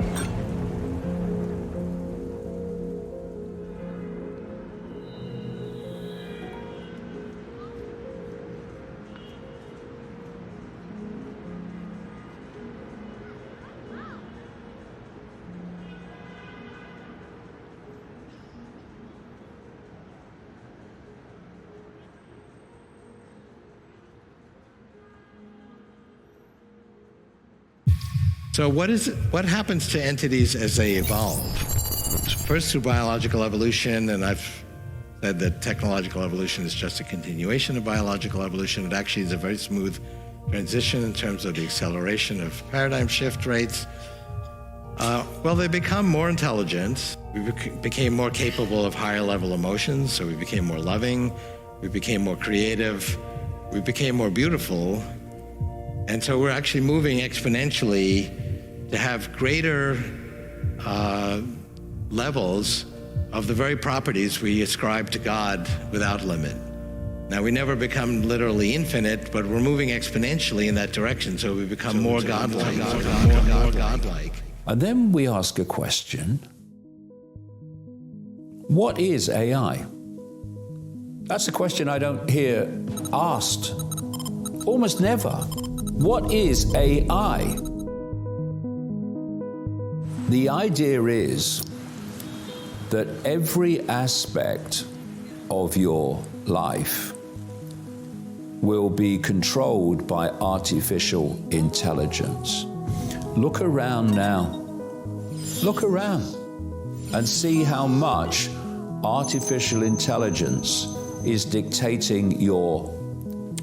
So what happens to entities as they evolve? First through biological evolution, and I've said that technological evolution is just a continuation of biological evolution. It actually is a very smooth transition in terms of the acceleration of paradigm shift rates. Well, they become more intelligent. We became more capable of higher level emotions, so we became more loving, we became more creative, we became more beautiful. And so we're actually moving exponentially to have greater levels of the very properties we ascribe to God without limit. Now, we never become literally infinite, but we're moving exponentially in that direction, so we become more godlike. And then we ask a question: what is AI? That's a question I don't hear asked almost never. What is AI? The idea is that every aspect of your life will be controlled by artificial intelligence. Look around now. Look around and see how much artificial intelligence is dictating your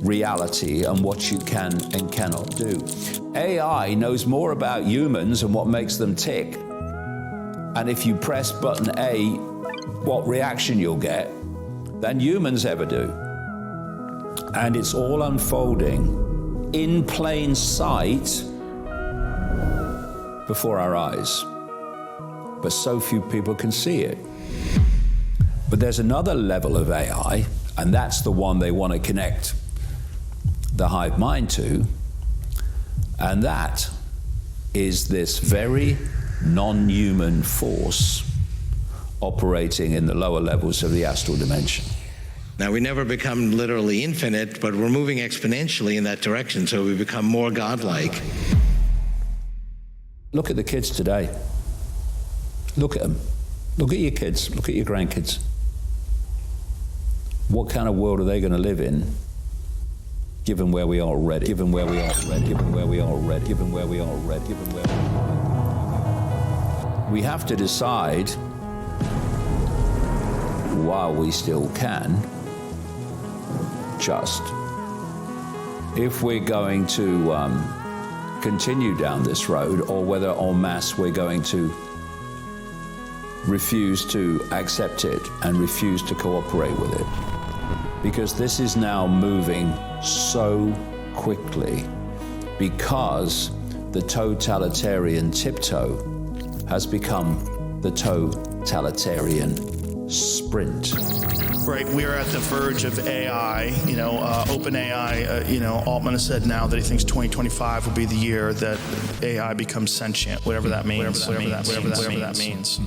reality and what you can and cannot do. AI knows more about humans and what makes them tick. And if you press button A, what reaction you'll get, than humans ever do. And it's all unfolding in plain sight before our eyes. But so few people can see it. But there's another level of AI, and that's the one they want to connect the hive mind to, and that is this very non-human force operating in the lower levels of the astral dimension. Now, we never become literally infinite, but we're moving exponentially in that direction, so we become more godlike. Look at the kids today. Look at them. Look at your kids. Look at your grandkids. What kind of world are they going to live in, given where we are already? Given where we are already? Given where we are already? Given where we are already? Given where we are already? We have to decide, while we still can, just if we're going to continue down this road, or whether en masse we're going to refuse to accept it and refuse to cooperate with it. Because this is now moving so quickly, because the totalitarian tiptoe has become the totalitarian sprint. Right, we are at the verge of AI. OpenAI, Altman has said now that he thinks 2025 will be the year that AI becomes sentient, whatever that means. Whatever that means.